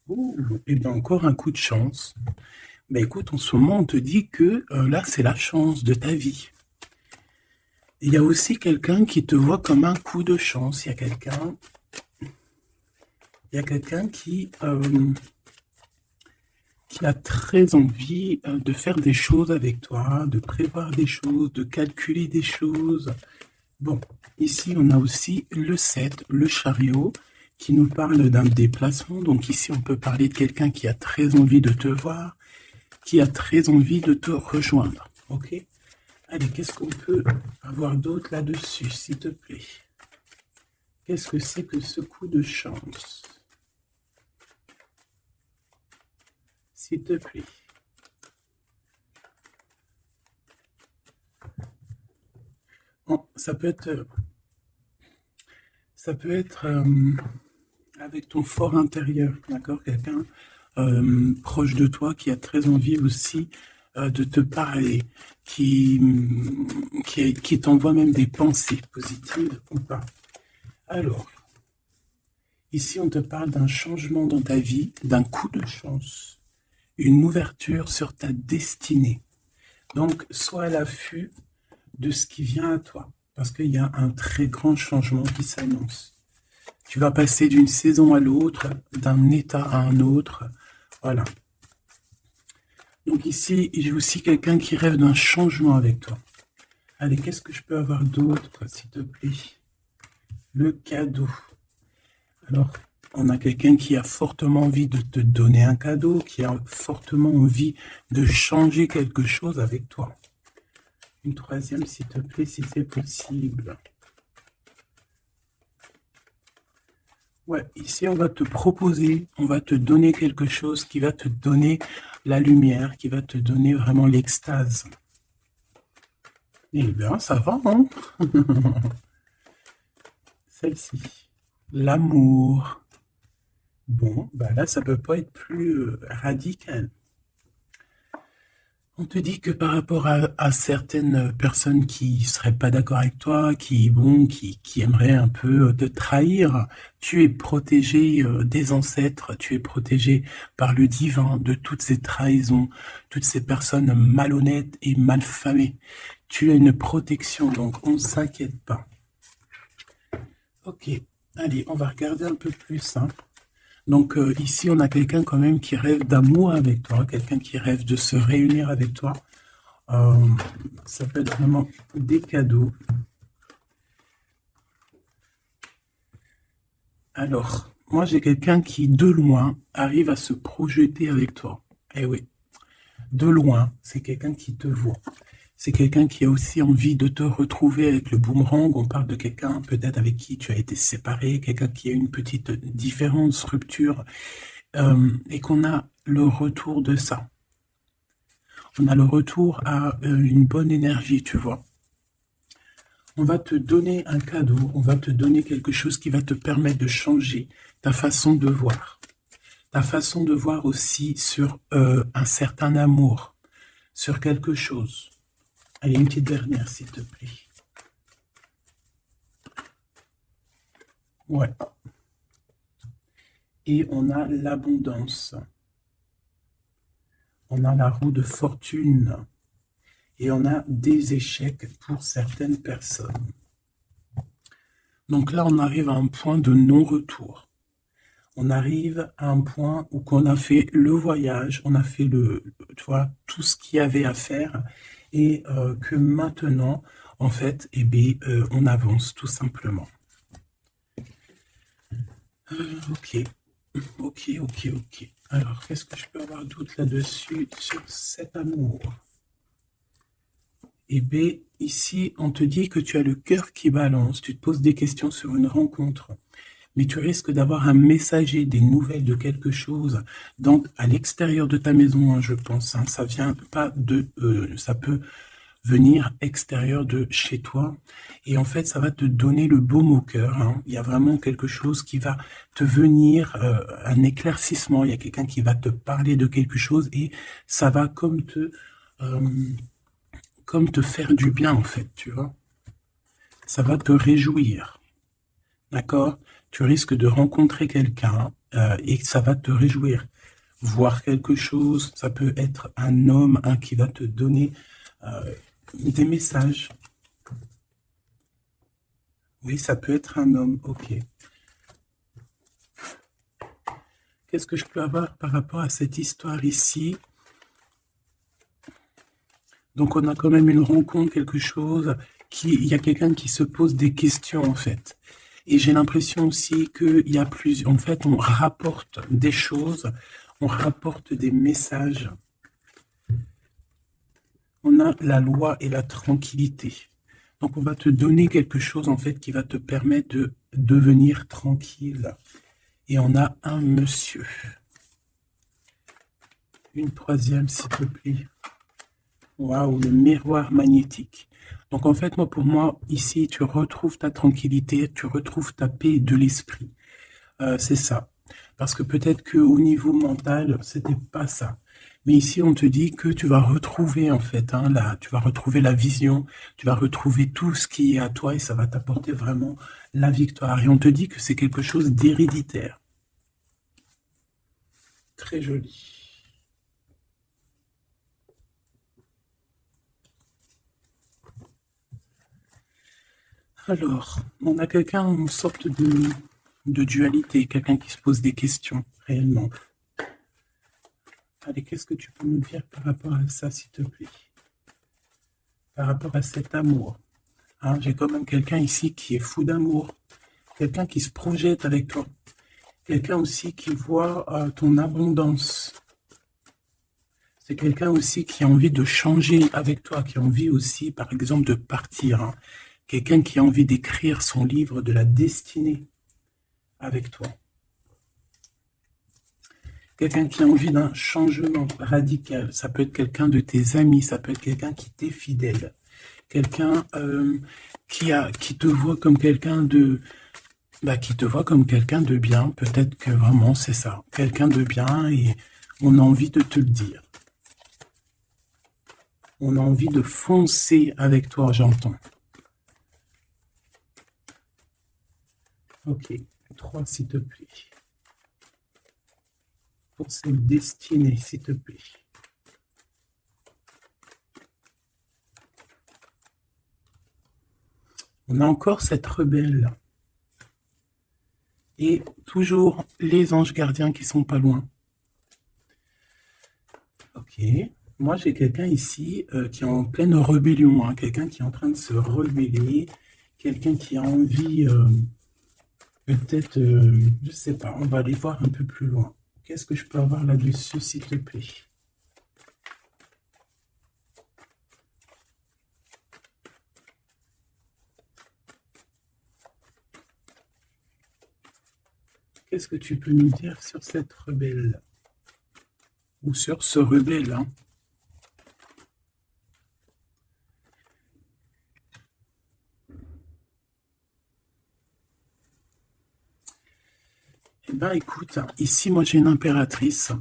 Oh, et bien encore un coup de chance. Ben écoute, en ce moment, on te dit que là, c'est la chance de ta vie. Il y a aussi quelqu'un qui te voit comme un coup de chance. Il y a quelqu'un qui a très envie de faire des choses avec toi, de prévoir des choses, de calculer des choses. Bon, ici, on a aussi le 7, le chariot, qui nous parle d'un déplacement. Donc ici, on peut parler de quelqu'un qui a très envie de te voir, qui a très envie de te rejoindre. Ok? Allez, qu'est-ce qu'on peut avoir d'autre là-dessus, s'il te plaît? Qu'est-ce que c'est que ce coup de chance? S'il te plaît. Bon, ça peut être avec ton fort intérieur, d'accord? Quelqu'un proche de toi qui a très envie aussi de te parler, qui t'envoie même des pensées positives ou pas. Alors, ici, on te parle d'un changement dans ta vie, d'un coup de chance, une ouverture sur ta destinée. Donc, sois à l'affût de ce qui vient à toi, parce qu'il y a un très grand changement qui s'annonce. Tu vas passer d'une saison à l'autre, d'un état à un autre. Voilà. Donc ici, j'ai aussi quelqu'un qui rêve d'un changement avec toi. Allez, qu'est-ce que je peux avoir d'autre, s'il te plaît? Le cadeau. Alors, on a quelqu'un qui a fortement envie de te donner un cadeau, qui a fortement envie de changer quelque chose avec toi. Une troisième, s'il te plaît, si c'est possible. Ouais, ici, on va te proposer, on va te donner quelque chose qui va te donner la lumière, qui va te donner vraiment l'extase. Eh bien, ça va, hein? Celle-ci. L'amour. Bon, bah là, ça peut pas être plus radical. On te dit que par rapport à certaines personnes qui seraient pas d'accord avec toi, qui aimeraient un peu te trahir, tu es protégé des ancêtres, tu es protégé par le divin de toutes ces trahisons, toutes ces personnes malhonnêtes et malfamées. Tu as une protection, donc on ne s'inquiète pas. Ok, allez, on va regarder un peu plus, hein. Donc ici, on a quelqu'un quand même qui rêve d'amour avec toi, quelqu'un qui rêve de se réunir avec toi. Euh, Ça peut être vraiment des cadeaux. Alors, moi, j'ai quelqu'un qui, de loin, arrive à se projeter avec toi. Eh oui, de loin, c'est quelqu'un qui te voit. C'est quelqu'un qui a aussi envie de te retrouver avec le boomerang. On parle de quelqu'un peut-être avec qui tu as été séparé, quelqu'un qui a une petite différence, rupture, et qu'on a le retour de ça. On a le retour à une bonne énergie, tu vois. On va te donner un cadeau, on va te donner quelque chose qui va te permettre de changer ta façon de voir. Ta façon de voir aussi sur un certain amour, sur quelque chose. Allez, une petite dernière, s'il te plaît. Ouais. Et on a l'abondance. On a la roue de fortune. Et on a des échecs pour certaines personnes. Donc là, on arrive à un point de non-retour. On arrive à un point où on a fait le voyage, on a fait tu vois, tout ce qu'il y avait à faire, et que maintenant, en fait, eh bien, on avance tout simplement. Ok, ok, ok, ok. Alors, qu'est-ce que je peux avoir d'autre là-dessus sur cet amour? Eh bien, ici, on te dit que tu as le cœur qui balance, tu te poses des questions sur une rencontre, mais tu risques d'avoir un messager, des nouvelles de quelque chose, donc à l'extérieur de ta maison, hein, je pense. Hein, ça vient pas ça peut venir extérieur de chez toi, et en fait, ça va te donner le baume au cœur. Hein. Il y a vraiment quelque chose qui va te venir, un éclaircissement. Il y a quelqu'un qui va te parler de quelque chose, et ça va comme te faire du bien, en fait, tu vois. Ça va te réjouir. D'accord? Tu risques de rencontrer quelqu'un et ça va te réjouir. Voir quelque chose, ça peut être un homme qui va te donner des messages. Oui, ça peut être un homme, ok. Qu'est-ce que je peux avoir par rapport à cette histoire ici? Donc on a quand même une rencontre, quelque chose, il y a quelqu'un qui se pose des questions en fait. Et j'ai l'impression aussi qu'il y a plusieurs, en fait on rapporte des choses, on rapporte des messages. On a la loi et la tranquillité. Donc on va te donner quelque chose en fait qui va te permettre de devenir tranquille. Et on a un monsieur. Une troisième s'il te plaît. Waouh, le miroir magnétique. Donc en fait, pour moi, ici, tu retrouves ta tranquillité, tu retrouves ta paix de l'esprit. C'est ça. Parce que peut-être qu'au niveau mental, c'était pas ça. Mais ici, on te dit que tu vas retrouver, en fait, tu vas retrouver la vision, tu vas retrouver tout ce qui est à toi et ça va t'apporter vraiment la victoire. Et on te dit que c'est quelque chose d'héréditaire. Très joli. Alors, on a quelqu'un en sorte de dualité, quelqu'un qui se pose des questions, réellement. Allez, qu'est-ce que tu peux nous dire par rapport à ça, s'il te plaît? Par rapport à cet amour. J'ai quand même quelqu'un ici qui est fou d'amour, quelqu'un qui se projette avec toi, quelqu'un aussi qui voit ton abondance. C'est quelqu'un aussi qui a envie de changer avec toi, qui a envie aussi, par exemple, de partir. Quelqu'un qui a envie d'écrire son livre de la destinée avec toi. Quelqu'un qui a envie d'un changement radical. Ça peut être quelqu'un de tes amis, ça peut être quelqu'un qui t'est fidèle. Quelqu'un qui te voit comme quelqu'un de... qui te voit comme quelqu'un de bien. Peut-être que vraiment c'est ça. Quelqu'un de bien et on a envie de te le dire. On a envie de foncer avec toi, j'entends. Ok, 3 s'il te plaît. Pour cette destinée, s'il te plaît. On a encore cette rebelle. Et toujours les anges gardiens qui sont pas loin. Ok. Moi, j'ai quelqu'un ici qui est en pleine rébellion. Quelqu'un qui est en train de se rebeller. Quelqu'un qui a envie, peut-être, je sais pas, on va aller voir un peu plus loin. Qu'est-ce que je peux avoir là-dessus, s'il te plaît? Qu'est-ce que tu peux nous dire sur cette rebelle? Ou sur ce rebelle, Eh bien, écoute, ici, moi, j'ai une impératrice.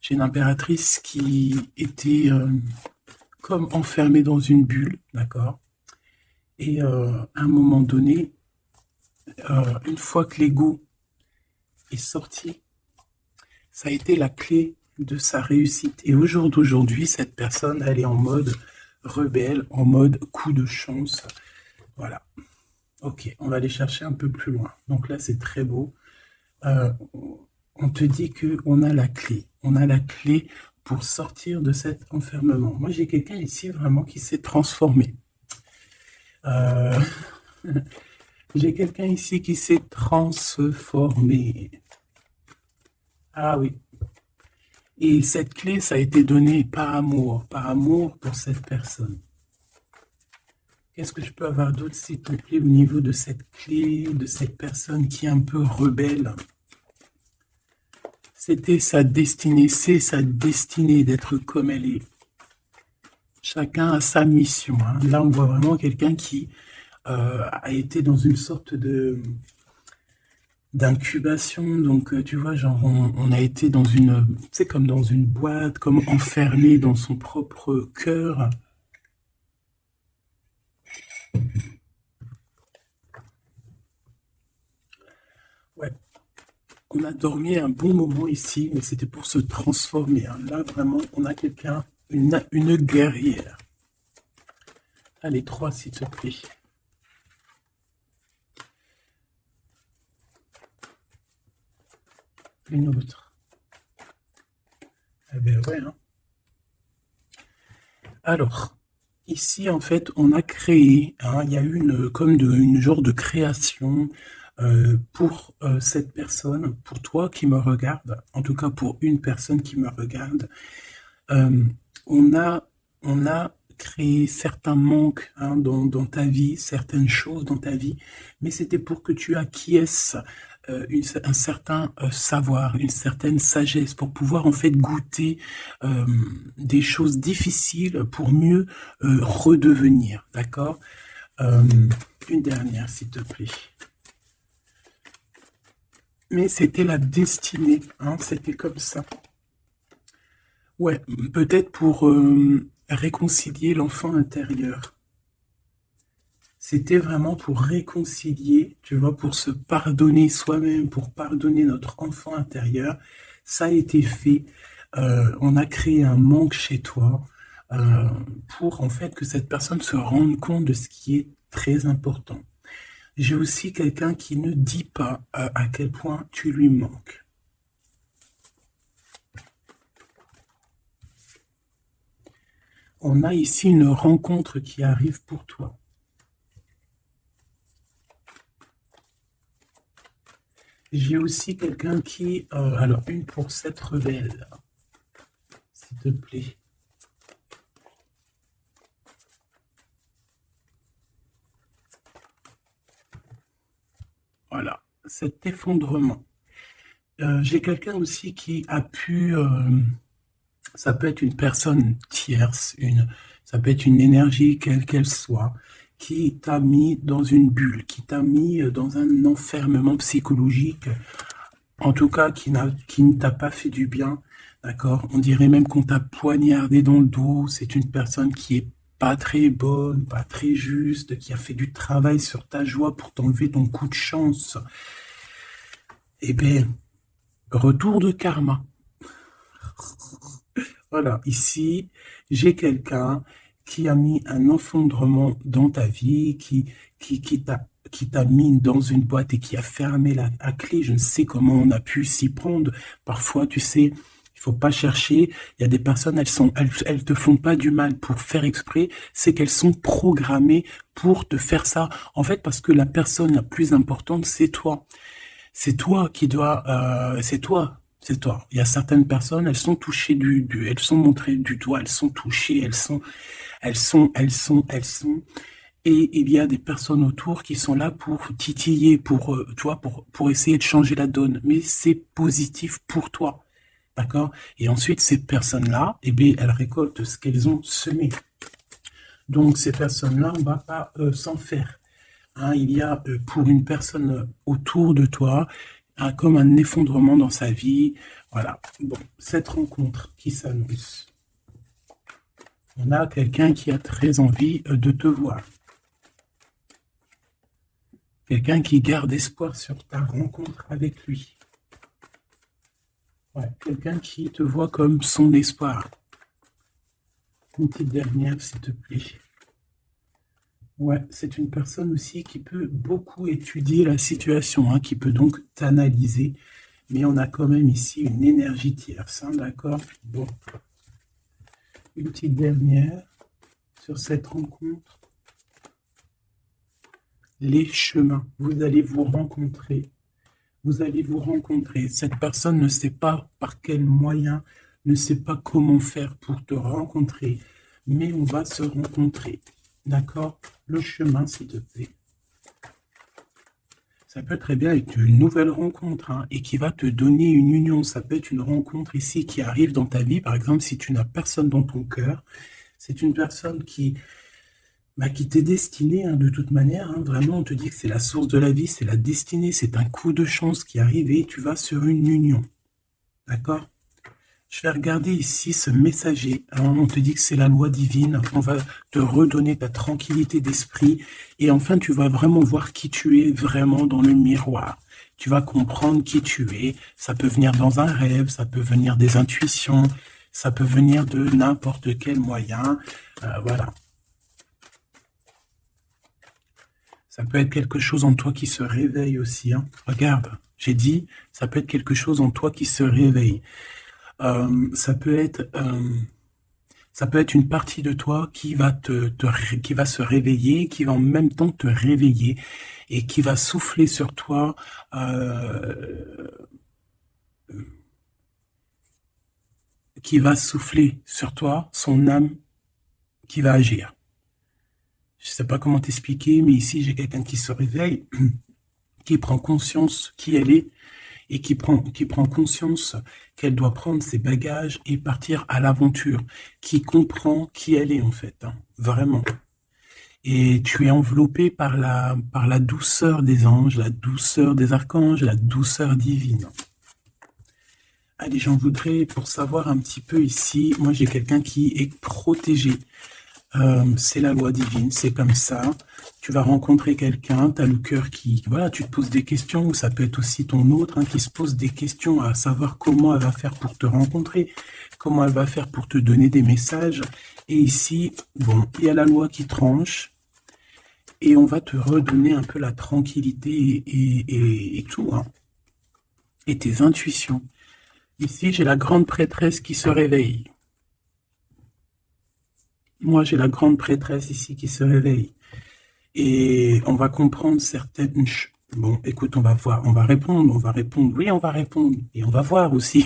J'ai une impératrice qui était comme enfermée dans une bulle, d'accord? Et à un moment donné, une fois que l'ego est sorti, ça a été la clé de sa réussite. Et au jour d'aujourd'hui, cette personne, elle est en mode rebelle, en mode coup de chance. Voilà. Ok, on va aller chercher un peu plus loin. Donc là, c'est très beau. On te dit qu'on a la clé. On a la clé pour sortir de cet enfermement. Moi, j'ai quelqu'un ici vraiment qui s'est transformé. J'ai quelqu'un ici qui s'est transformé. Ah oui. Et cette clé, ça a été donné par amour pour cette personne. Qu'est-ce que je peux avoir d'autre, s'il te plaît, au niveau de cette clé, de cette personne qui est un peu rebelle? C'était sa destinée, c'est sa destinée d'être comme elle est. Chacun a sa mission. Là, on voit vraiment quelqu'un qui a été dans une sorte d'incubation. Donc, tu vois, genre, on a été dans c'est comme dans une boîte, comme enfermé dans son propre cœur. On a dormi un bon moment ici, mais c'était pour se transformer, hein. Là, vraiment, on a quelqu'un, une guerrière. Allez, 3, s'il te plaît. Une autre. Eh bien, ouais, hein. Alors, ici, en fait, on a créé, hein, il y a eu une genre de création pour cette personne, pour toi qui me regarde, en tout cas pour une personne qui me regarde. Euh, on a, on a créé certains manques, hein, dans ta vie, certaines choses dans ta vie, mais c'était pour que tu acquiesces un certain savoir, une certaine sagesse, pour pouvoir en fait goûter euh, des choses difficiles pour mieux redevenir, d'accord? Euh, une dernière, s'il te plaît. Mais c'était la destinée, hein, c'était comme ça. Ouais, peut-être pour réconcilier l'enfant intérieur. C'était vraiment pour réconcilier, tu vois, pour se pardonner soi-même, pour pardonner notre enfant intérieur. Ça a été fait. On a créé un manque chez toi euh, pour en fait que cette personne se rende compte de ce qui est très important. J'ai aussi quelqu'un qui ne dit pas à quel point tu lui manques. On a ici une rencontre qui arrive pour toi. J'ai aussi quelqu'un qui... alors, une pour cette rebelle, s'il te plaît. Voilà, cet effondrement. J'ai quelqu'un aussi qui a pu... ça peut être une personne tierce, ça peut être une énergie, quelle qu'elle soit, qui t'a mis dans une bulle, qui t'a mis dans un enfermement psychologique, en tout cas qui ne t'a pas fait du bien, d'accord? On dirait même qu'on t'a poignardé dans le dos. C'est une personne qui est pas très bonne, pas très juste, qui a fait du travail sur ta joie pour t'enlever ton coup de chance. Eh bien, retour de karma. Voilà, ici, j'ai quelqu'un qui a mis un effondrement dans ta vie, qui t'a mis dans une boîte et qui a fermé la clé. Je ne sais comment on a pu s'y prendre. Parfois, tu sais, il faut pas chercher. Il y a des personnes, elles te font pas du mal pour faire exprès. C'est qu'elles sont programmées pour te faire ça. En fait, parce que la personne la plus importante, c'est toi. C'est toi qui dois, c'est toi. C'est toi. Il y a certaines personnes, elles sont touchées elles sont montrées du doigt, elles sont touchées, elles sont. Et il y a des personnes autour qui sont là pour titiller, tu vois, pour essayer de changer la donne. Mais c'est positif pour toi. D'accord? Et ensuite, ces personnes-là, eh bien, elles récoltent ce qu'elles ont semé. Donc, ces personnes-là, on va pas s'en faire. Hein, il y a pour une personne autour de toi comme un effondrement dans sa vie. Voilà. Bon, cette rencontre qui s'annonce. On a quelqu'un qui a très envie de te voir. Quelqu'un qui garde espoir sur ta rencontre avec lui. Ouais, quelqu'un qui te voit comme son espoir. Une petite dernière, s'il te plaît. Ouais, c'est une personne aussi qui peut beaucoup étudier la situation, hein, qui peut donc t'analyser. Mais on a quand même ici une énergie tierce, hein, d'accord? Bon. Une petite dernière sur cette rencontre. Les chemins, vous allez vous rencontrer. Vous allez vous rencontrer. Cette personne ne sait pas par quel moyen, ne sait pas comment faire pour te rencontrer, mais on va se rencontrer. D'accord? Le chemin, s'il te plaît. Ça peut très bien être une nouvelle rencontre, hein, et qui va te donner une union. Ça peut être une rencontre ici qui arrive dans ta vie. Par exemple, si tu n'as personne dans ton cœur, c'est une personne qui t'est destinée, hein, de toute manière. Hein, vraiment, on te dit que c'est la source de la vie, c'est la destinée, c'est un coup de chance qui arrive et tu vas sur une union. D'accord? Je vais regarder ici ce messager. Alors, on te dit que c'est la loi divine. On va te redonner ta tranquillité d'esprit. Et enfin, tu vas vraiment voir qui tu es vraiment dans le miroir. Tu vas comprendre qui tu es. Ça peut venir dans un rêve, ça peut venir des intuitions, ça peut venir de n'importe quel moyen. Voilà. Ça peut être quelque chose en toi qui se réveille aussi. Hein. Regarde, j'ai dit, ça peut être quelque chose en toi qui se réveille. Ça peut être une partie de toi qui va qui va se réveiller, qui va en même temps te réveiller et qui va souffler sur toi. Qui va souffler sur toi son âme qui va agir. Je ne sais pas comment t'expliquer, mais ici j'ai quelqu'un qui se réveille, qui prend conscience qui elle est, et qui prend conscience qu'elle doit prendre ses bagages et partir à l'aventure, qui comprend qui elle est en fait, hein, vraiment. Et tu es enveloppé par la douceur des anges, la douceur des archanges, la douceur divine. Allez, j'en voudrais pour savoir un petit peu ici, moi j'ai quelqu'un qui est protégé. C'est la loi divine, c'est comme ça. Tu vas rencontrer quelqu'un, tu as le cœur qui... Voilà, tu te poses des questions, ou ça peut être aussi ton autre hein, qui se pose des questions à savoir comment elle va faire pour te rencontrer, comment elle va faire pour te donner des messages. Et ici, bon, il y a la loi qui tranche, et on va te redonner un peu la tranquillité et tout, hein, et tes intuitions. Ici, j'ai la grande prêtresse qui se réveille. Moi, j'ai la grande prêtresse ici qui se réveille. Et on va comprendre certaines... Bon, écoute, on va voir, on va répondre. Oui, on va répondre. Et on va voir aussi.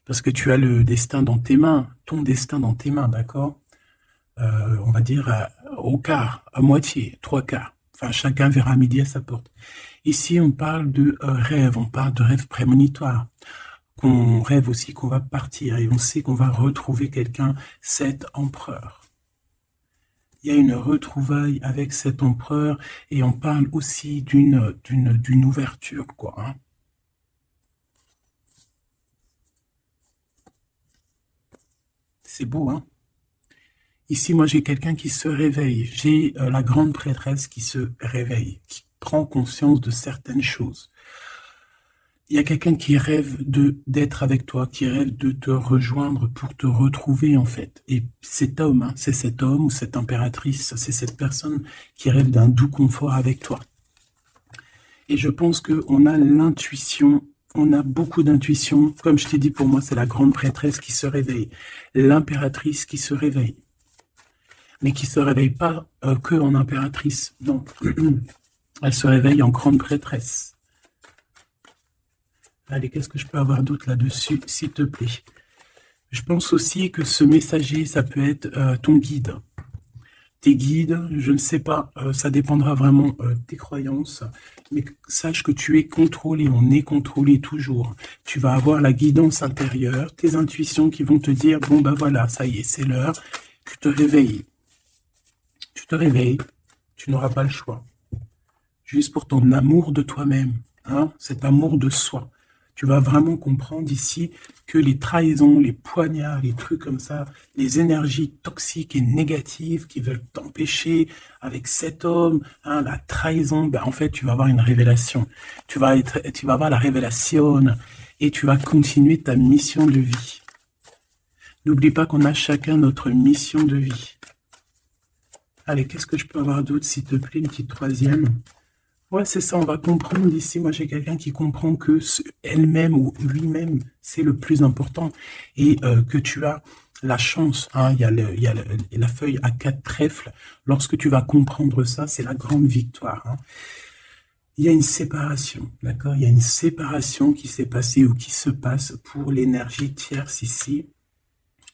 Parce que tu as le destin dans tes mains, ton destin dans tes mains, d'accord? On va dire au quart, à moitié, 3/4. Enfin, chacun verra midi à sa porte. Ici, on parle de rêve, on parle de rêve prémonitoire. Qu'on rêve aussi qu'on va partir et on sait qu'on va retrouver quelqu'un, cet empereur. Il y a une retrouvaille avec cet empereur et on parle aussi d'une ouverture, quoi. Hein. C'est beau, hein? Ici, moi, j'ai quelqu'un qui se réveille. J'ai la grande prêtresse qui se réveille, qui prend conscience de certaines choses. Il y a quelqu'un qui rêve d'être avec toi, qui rêve de te rejoindre pour te retrouver en fait. Et cet homme, hein, c'est cet homme ou cette impératrice, c'est cette personne qui rêve d'un doux confort avec toi. Et je pense qu'on a l'intuition, on a beaucoup d'intuition. Comme je t'ai dit, pour moi, c'est la grande prêtresse qui se réveille, l'impératrice qui se réveille. Mais qui ne se réveille pas que en impératrice, non. Elle se réveille en grande prêtresse. Allez, qu'est-ce que je peux avoir d'autre là-dessus, s'il te plaît? Je pense aussi que ce messager, ça peut être ton guide. Tes guides, je ne sais pas, ça dépendra vraiment de tes croyances, mais sache que tu es contrôlé, on est contrôlé toujours. Tu vas avoir la guidance intérieure, tes intuitions qui vont te dire, bon ben voilà, ça y est, c'est l'heure, tu te réveilles. Tu te réveilles, tu n'auras pas le choix. Juste pour ton amour de toi-même, hein, cet amour de soi. Tu vas vraiment comprendre ici que les trahisons, les poignards, les trucs comme ça, les énergies toxiques et négatives qui veulent t'empêcher avec cet homme, hein, la trahison, ben en fait, tu vas avoir une révélation. Tu vas avoir la révélation et tu vas continuer ta mission de vie. N'oublie pas qu'on a chacun notre mission de vie. Allez, qu'est-ce que je peux avoir d'autre, s'il te plaît, une petite troisième? Ouais, c'est ça, on va comprendre ici. Moi, j'ai quelqu'un qui comprend que elle-même ou lui-même, c'est le plus important. Et que tu as la chance, hein, il y a la feuille à 4 trèfles. Lorsque tu vas comprendre ça, c'est la grande victoire. Hein. Il y a une séparation, d'accord? Il y a une séparation qui s'est passée ou qui se passe pour l'énergie tierce ici,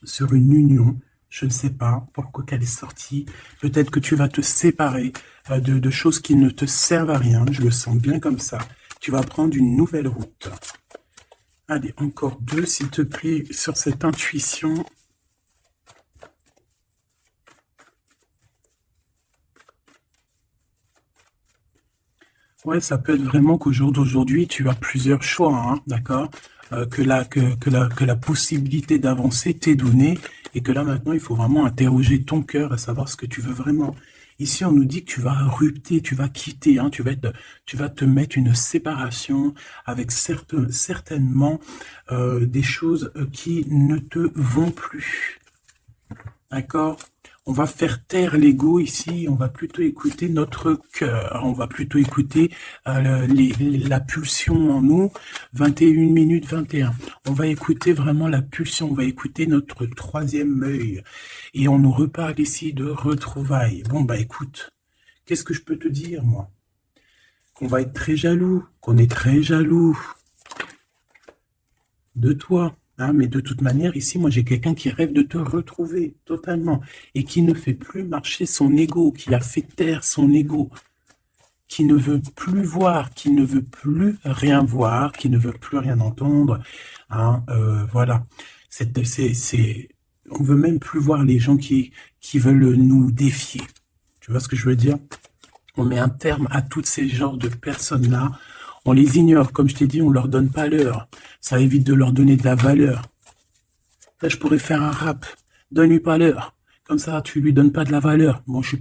sur une union. Je ne sais pas pourquoi qu'elle est sortie. Peut-être que tu vas te séparer de choses qui ne te servent à rien. Je le sens bien comme ça. Tu vas prendre une nouvelle route. Allez, encore 2, s'il te plaît, sur cette intuition. Ouais, ça peut être vraiment qu'au jour d'aujourd'hui, tu as plusieurs choix, hein, d'accord? Que la possibilité d'avancer t'est donnée et que là maintenant il faut vraiment interroger ton cœur à savoir ce que tu veux vraiment. Ici, on nous dit que tu vas rupter, tu vas quitter, hein, tu vas te mettre une séparation avec certainement des choses qui ne te vont plus. D'accord? On va faire taire l'ego ici, on va plutôt écouter notre cœur, on va plutôt écouter la pulsion en nous, 21 minutes 21. On va écouter vraiment la pulsion, on va écouter notre troisième œil. Et on nous reparle ici de retrouvailles. Bon, bah écoute, qu'est-ce que je peux te dire, moi? Qu'on va être très jaloux, qu'on est très jaloux de toi. Hein, mais de toute manière, ici, moi, j'ai quelqu'un qui rêve de te retrouver totalement et qui ne fait plus marcher son ego, qui a fait taire son ego, qui ne veut plus voir, qui ne veut plus rien voir, qui ne veut plus rien entendre. Hein, voilà. On veut même plus voir les gens qui veulent nous défier. Tu vois ce que je veux dire? On met un terme à tous ces genres de personnes-là. On les ignore, comme je t'ai dit, on leur donne pas l'heure. Ça évite de leur donner de la valeur. Là, je pourrais faire un rap. Donne-lui pas l'heure. Comme ça, tu lui donnes pas de la valeur. Bon, je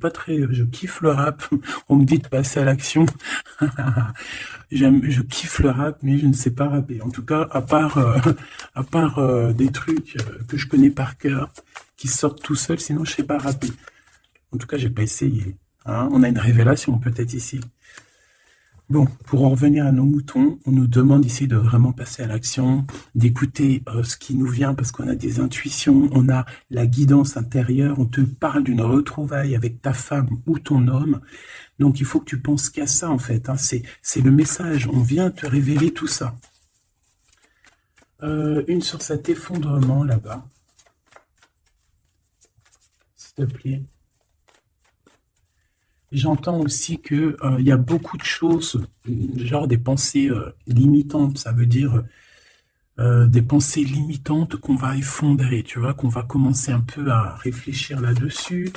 kiffe le rap. On me dit de passer à l'action. Je kiffe le rap, mais je ne sais pas rapper. En tout cas, à part des trucs que je connais par cœur, qui sortent tout seuls, sinon je sais pas rapper. En tout cas, j'ai pas essayé. Hein, on a une révélation peut-être ici. Bon, pour en revenir à nos moutons, on nous demande ici de vraiment passer à l'action, d'écouter ce qui nous vient parce qu'on a des intuitions, on a la guidance intérieure, on te parle d'une retrouvaille avec ta femme ou ton homme. Donc il faut que tu penses qu'à ça en fait, hein. C'est le message, on vient te révéler tout ça. Une sur cet effondrement là-bas, s'il te plaît. J'entends aussi que il y a beaucoup de choses, genre des pensées limitantes. Ça veut dire des pensées limitantes qu'on va effondrer, tu vois, qu'on va commencer un peu à réfléchir là-dessus.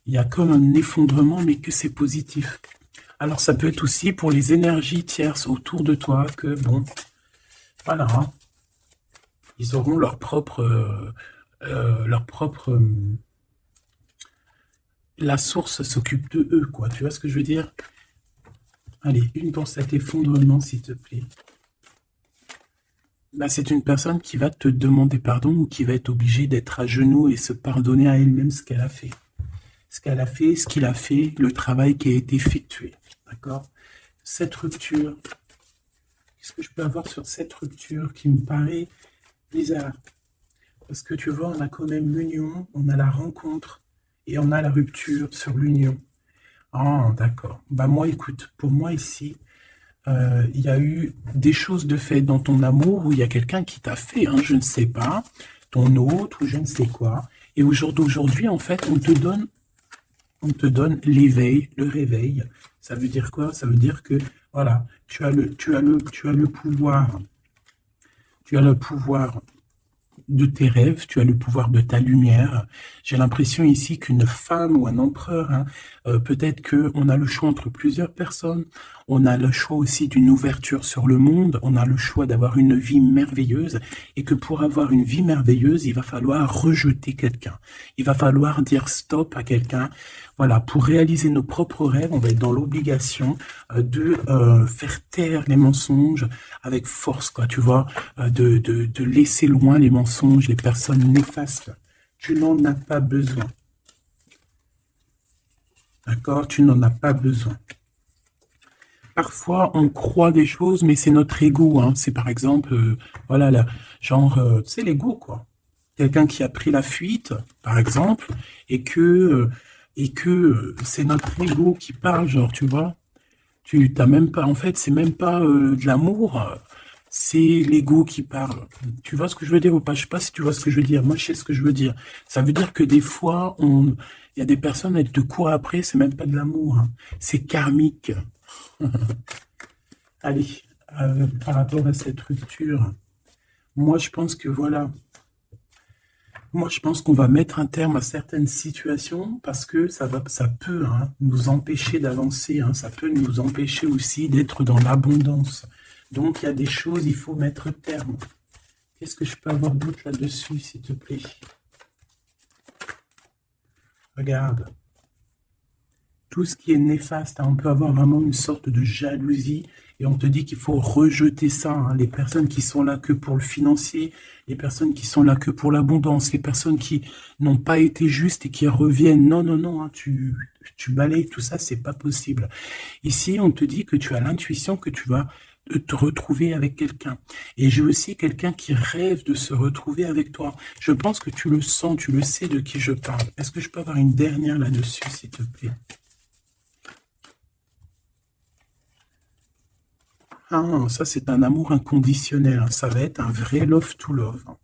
Il y a comme un effondrement, mais que c'est positif. Alors ça peut être aussi pour les énergies tierces autour de toi, que bon, voilà, hein, ils auront la source s'occupe de eux, quoi. Tu vois ce que je veux dire? Allez, une pour cet effondrement, s'il te plaît. Là, c'est une personne qui va te demander pardon ou qui va être obligée d'être à genoux et se pardonner à elle-même ce qu'elle a fait. Ce qu'elle a fait, ce qu'il a fait, le travail qui a été effectué. D'accord? Cette rupture, qu'est-ce que je peux avoir sur cette rupture qui me paraît bizarre? Parce que tu vois, on a quand même l'union, on a la rencontre, et on a la rupture sur l'union. Ah, d'accord. Bah moi, écoute, pour moi ici, il y a eu des choses de fait dans ton amour où il y a quelqu'un qui t'a fait, hein, je ne sais pas, ton hôte ou je ne sais quoi. Et aujourd'hui, en fait, on te donne l'éveil, le réveil. Ça veut dire quoi? Ça veut dire que voilà, tu as le pouvoir. Tu as le pouvoir de tes rêves, tu as le pouvoir de ta lumière. J'ai l'impression ici qu'une femme ou un empereur, hein, peut-être qu'on a le choix entre plusieurs personnes, on a le choix aussi d'une ouverture sur le monde, on a le choix d'avoir une vie merveilleuse, et que pour avoir une vie merveilleuse, il va falloir rejeter quelqu'un. Il va falloir dire stop à quelqu'un. Voilà, pour réaliser nos propres rêves, on va être dans l'obligation de faire taire les mensonges avec force, quoi, tu vois, de laisser loin les mensonges, les personnes néfastes. Tu n'en as pas besoin. D'accord? Tu n'en as pas besoin. Parfois, on croit des choses, mais c'est notre ego, hein. C'est par exemple, voilà, c'est l'ego, quoi. Quelqu'un qui a pris la fuite, par exemple, et que c'est notre ego qui parle, genre, tu vois. Tu t'as même pas, en fait, c'est même pas de l'amour, c'est l'ego qui parle. Tu vois ce que je veux dire ou pas? Je sais pas si tu vois ce que je veux dire. Moi, je sais ce que je veux dire. Ça veut dire que des fois, il y a des personnes, elles te courent après, c'est même pas de l'amour, hein. C'est karmique. Allez, par rapport à cette rupture, moi, je pense que voilà. Moi, je pense qu'on va mettre un terme à certaines situations parce que ça peut, hein, nous empêcher d'avancer, hein, ça peut nous empêcher aussi d'être dans l'abondance. Donc, il y a des choses, il faut mettre terme. Qu'est-ce que je peux avoir d'autre là-dessus, s'il te plaît? Regarde. tout ce qui est néfaste, hein. On peut avoir vraiment une sorte de jalousie et on te dit qu'il faut rejeter ça, hein. Les personnes qui sont là que pour le financier, les personnes qui sont là que pour l'abondance, les personnes qui n'ont pas été justes et qui reviennent. Non, non, non, hein, tu balayes tout ça, c'est pas possible. Ici, on te dit que tu as l'intuition que tu vas te retrouver avec quelqu'un. Et j'ai aussi quelqu'un qui rêve de se retrouver avec toi. Je pense que tu le sens, tu le sais de qui je parle. Est-ce que je peux avoir une dernière là-dessus, s'il te plaît? Ah, ça c'est un amour inconditionnel, hein. Ça va être un vrai love to love, hein.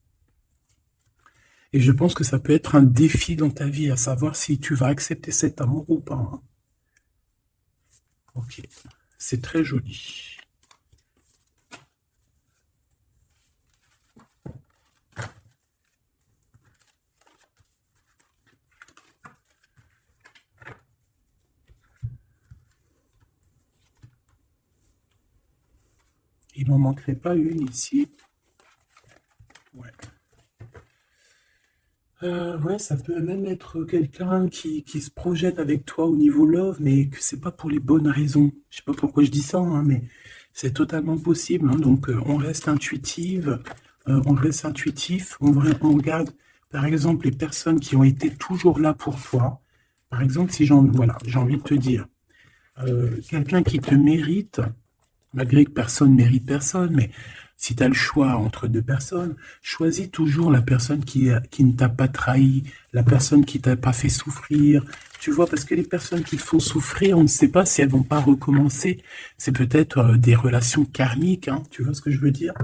Et je pense que ça peut être un défi dans ta vie, à savoir si tu vas accepter cet amour ou pas, hein. Ok, c'est très joli. Il m'en manquerait pas une ici. Ouais. Ouais, ça peut même être quelqu'un qui se projette avec toi au niveau love, mais que c'est pas pour les bonnes raisons. Je sais pas pourquoi je dis ça, hein, mais c'est totalement possible, hein. Donc, on reste intuitive, on reste intuitif, on regarde, par exemple, les personnes qui ont été toujours là pour toi. Par exemple, si voilà, j'ai envie de te dire, quelqu'un qui te mérite, malgré que personne mérite personne, mais si tu as le choix entre deux personnes, choisis toujours la personne qui ne t'a pas trahi, la personne qui t'a pas fait souffrir. Tu vois, parce que les personnes qui te font souffrir, on ne sait pas si elles vont pas recommencer. C'est peut-être des relations karmiques, hein, tu vois ce que je veux dire?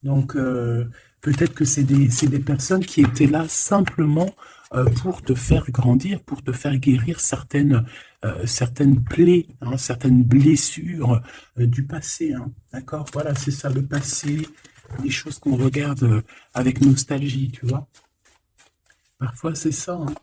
Donc, peut-être que c'est des personnes qui étaient là simplement pour te faire grandir, pour te faire guérir certaines plaies, hein, certaines blessures du passé, hein. D'accord? Voilà, c'est ça, le passé, les choses qu'on regarde avec nostalgie, tu vois? Parfois, c'est ça, hein.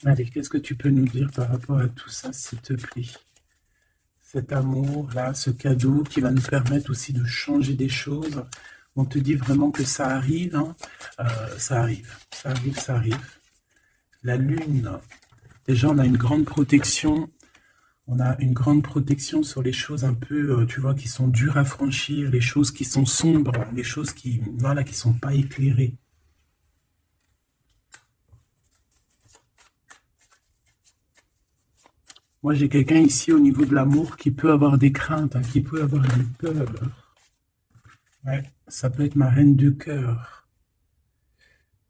Allez, qu'est-ce que tu peux nous dire par rapport à tout ça, s'il te plaît? Cet amour-là, ce cadeau qui va nous permettre aussi de changer des choses. On te dit vraiment que ça arrive, hein. Ça arrive, ça arrive, ça arrive. La lune, déjà on a une grande protection. On a une grande protection sur les choses un peu, tu vois, qui sont dures à franchir, les choses qui sont sombres, les choses qui, voilà, qui sont pas éclairées. Moi, j'ai quelqu'un ici au niveau de l'amour qui peut avoir des craintes, hein, qui peut avoir des peurs. Ouais, ça peut être ma reine de cœur.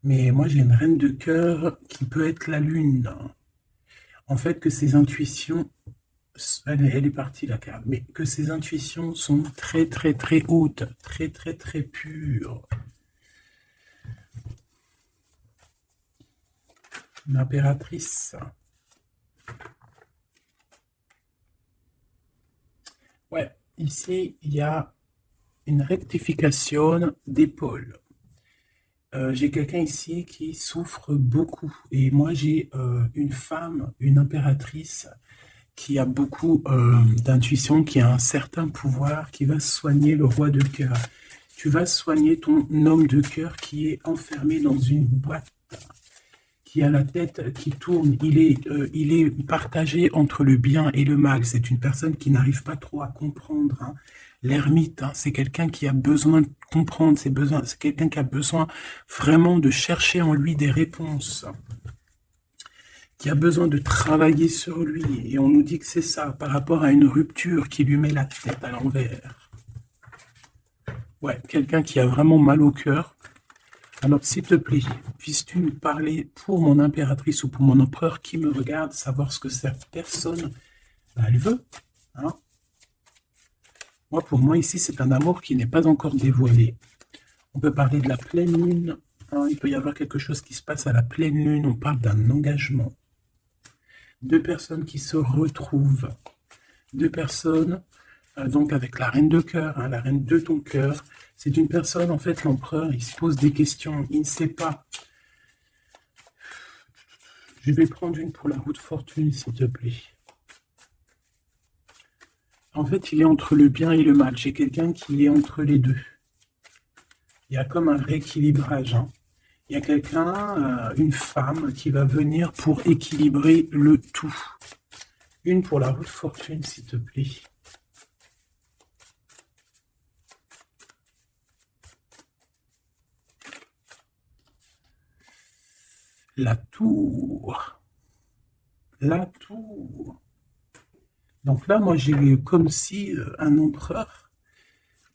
Mais moi, j'ai une reine de cœur qui peut être la lune. En fait, que ses intuitions, elle est partie la carte, mais que ses intuitions sont très, très, très hautes, très, très, très pures. L'impératrice. Ouais, ici, il y a une rectification d'épaule. J'ai quelqu'un ici qui souffre beaucoup. Et moi, j'ai une femme, une impératrice, qui a beaucoup d'intuition, qui a un certain pouvoir, qui va soigner le roi de cœur. Tu vas soigner ton homme de cœur qui est enfermé dans une boîte, qui a la tête qui tourne. Il est partagé entre le bien et le mal. C'est une personne qui n'arrive pas trop à comprendre, hein. L'ermite, hein, c'est quelqu'un qui a besoin de comprendre ses besoins. C'est quelqu'un qui a besoin vraiment de chercher en lui des réponses, qui a besoin de travailler sur lui. Et on nous dit que c'est ça, par rapport à une rupture qui lui met la tête à l'envers. Ouais, quelqu'un qui a vraiment mal au cœur. Alors, s'il te plaît, puisses-tu nous parler pour mon impératrice ou pour mon empereur qui me regarde, savoir ce que cette personne, elle veut, hein? Moi, pour moi, ici, c'est un amour qui n'est pas encore dévoilé. On peut parler de la pleine lune, hein. Il peut y avoir quelque chose qui se passe à la pleine lune. On parle d'un engagement. Deux personnes qui se retrouvent. Deux personnes Donc avec la reine de cœur, hein, la reine de ton cœur. C'est une personne, en fait, l'empereur, il se pose des questions, il ne sait pas. Je vais prendre une pour la roue de fortune, s'il te plaît. En fait, il est entre le bien et le mal. J'ai quelqu'un qui est entre les deux. Il y a comme un rééquilibrage, hein. Il y a quelqu'un, une femme, qui va venir pour équilibrer le tout. Une pour la roue de fortune, s'il te plaît. La tour. La tour. Donc là, moi, j'ai comme si un empereur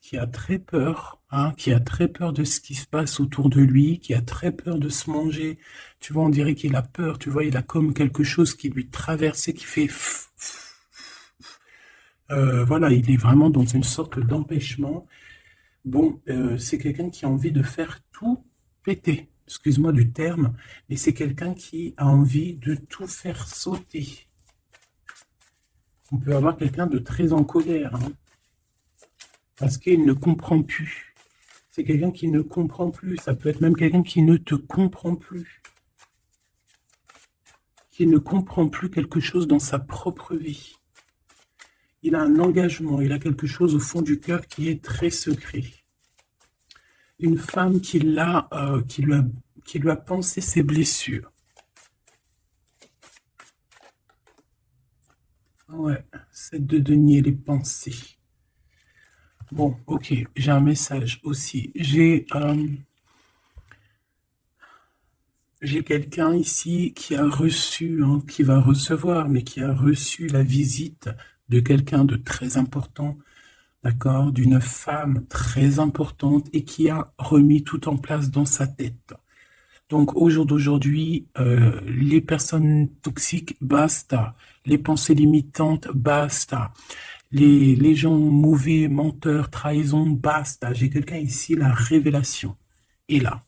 qui a très peur, hein, qui a très peur de ce qui se passe autour de lui, qui a très peur de se manger. Tu vois, on dirait qu'il a peur, tu vois, il a comme quelque chose qui lui traverse et qui fait... voilà, il est vraiment dans une sorte d'empêchement. Bon, c'est quelqu'un qui a envie de faire tout péter. Excuse-moi du terme, mais c'est quelqu'un qui a envie de tout faire sauter. On peut avoir quelqu'un de très en colère, hein, parce qu'il ne comprend plus. C'est quelqu'un qui ne comprend plus. Ça peut être même quelqu'un qui ne te comprend plus. Qui ne comprend plus quelque chose dans sa propre vie. Il a un engagement, il a quelque chose au fond du cœur qui est très secret. Une femme qui lui a pensé ses blessures. Ouais, c'est de denier les pensées. Bon, ok, j'ai un message aussi. J'ai quelqu'un ici qui a reçu, hein, qui va recevoir, mais qui a reçu la visite de quelqu'un de très important, d'accord, d'une femme très importante et qui a remis tout en place dans sa tête. Donc au jour d'aujourd'hui, les personnes toxiques, basta. Les pensées limitantes, basta. Les gens mauvais, menteurs, trahison, basta. J'ai quelqu'un ici, la révélation est là.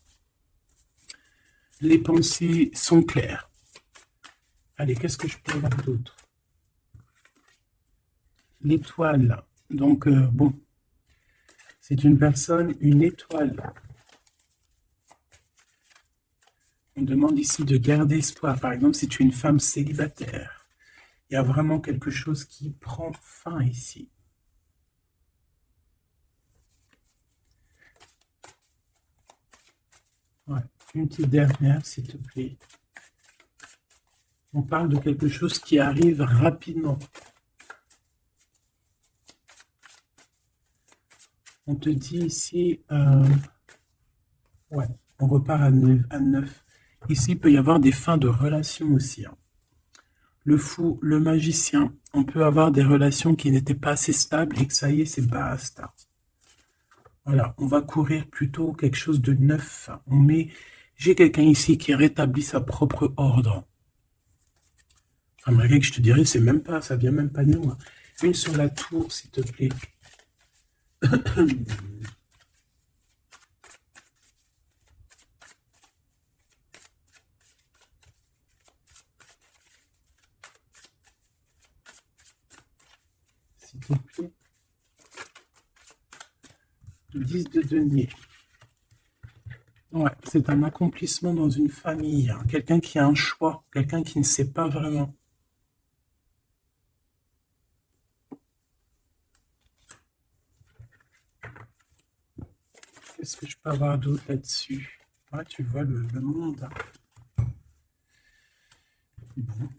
Les pensées sont claires. Allez, qu'est-ce que je peux avoir d'autre? L'étoile. Donc, bon, c'est une personne, une étoile. On demande ici de garder espoir. Par exemple, si tu es une femme célibataire, il y a vraiment quelque chose qui prend fin ici. Ouais. Une petite dernière, s'il te plaît. On parle de quelque chose qui arrive rapidement. On te dit ici, ouais, on repart à 9. Ici, il peut y avoir des fins de relations aussi, hein. Le fou, le magicien, on peut avoir des relations qui n'étaient pas assez stables et que ça y est, c'est basta. Voilà, on va courir plutôt quelque chose de neuf. J'ai quelqu'un ici qui rétablit sa propre ordre. Malgré que je te dirais, c'est même pas, ça vient même pas de nous, hein. Une sur la tour, s'il te plaît. S'il te plaît. 10 de denier. Ouais, c'est un accomplissement dans une famille, hein. Quelqu'un qui a un choix, quelqu'un qui ne sait pas vraiment. Qu'est-ce que je peux avoir d'autre là-dessus? Ouais, tu vois le monde, hein.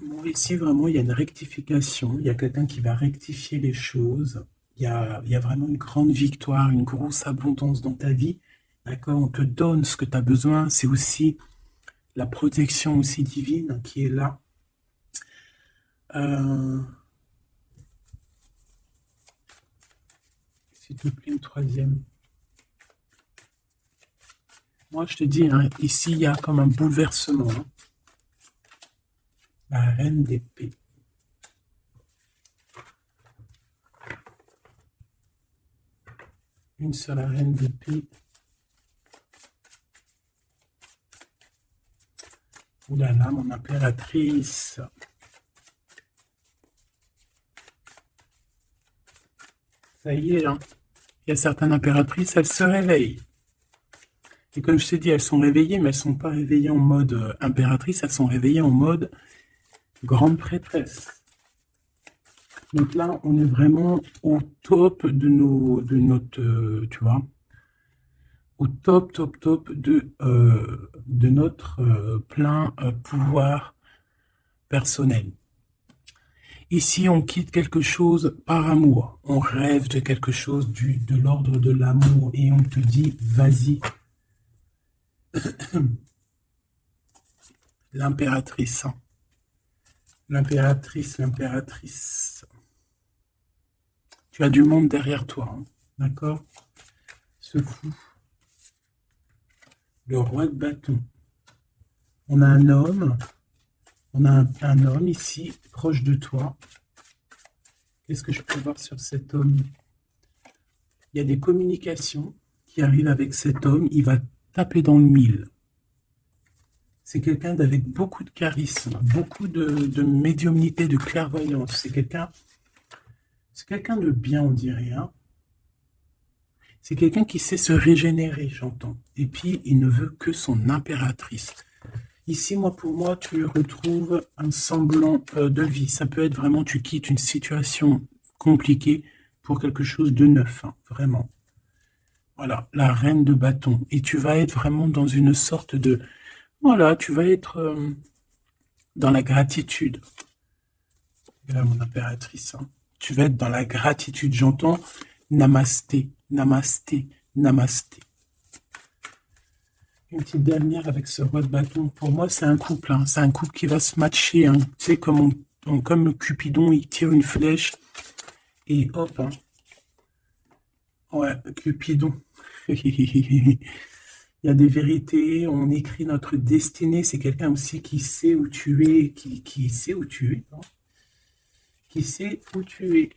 Bon, ici, vraiment, il y a une rectification. Il y a quelqu'un qui va rectifier les choses. Il y a vraiment une grande victoire, une grosse abondance dans ta vie. D'accord? On te donne ce que tu as besoin. C'est aussi la protection aussi divine qui est là. S'il te plaît, une troisième. Moi, je te dis, hein, ici, il y a comme un bouleversement, hein. La reine d'épée. Une sur la reine d'épée. Ouh là là, mon impératrice. Ça y est, hein. Il y a certaines impératrices, elles se réveillent. Et comme je t'ai dit, elles sont réveillées, mais elles ne sont pas réveillées en mode impératrice, elles sont réveillées en mode grande prêtresse. Donc là, on est vraiment au top de notre, tu vois, au top de notre plein pouvoir personnel. Ici, on quitte quelque chose par amour. On rêve de quelque chose de l'ordre de l'amour et on te dit, vas-y. L'impératrice. Hein. L'impératrice. Tu as du monde derrière toi. Hein. D'accord? Ce fou. Le roi de bâton. On a un homme. On a un homme ici, proche de toi. Qu'est-ce que je peux voir sur cet homme? Il y a des communications qui arrivent avec cet homme. Il va taper dans le mille. C'est quelqu'un avec beaucoup de charisme, beaucoup de médiumnité, de clairvoyance. C'est quelqu'un de bien, on dirait. Hein. C'est quelqu'un qui sait se régénérer, j'entends. Et puis, il ne veut que son impératrice. Ici, pour moi, tu retrouves un semblant de vie. Ça peut être vraiment, tu quittes une situation compliquée pour quelque chose de neuf, hein, vraiment. Voilà, la reine de bâton. Et tu vas être vraiment dans une sorte de... Voilà, tu vas être dans la gratitude. Là, mon impératrice. Hein. Tu vas être dans la gratitude. J'entends namasté, namasté, namasté. Une petite dernière avec ce roi de bâton. Pour moi, c'est un couple. Hein. C'est un couple qui va se matcher. Hein. Tu sais, comme Cupidon, il tire une flèche. Et hop. Hein. Ouais, Cupidon. Il y a des vérités. On écrit notre destinée. C'est quelqu'un aussi qui sait où tu es. Qui sait où tu es. Hein. Qui sait où tu es.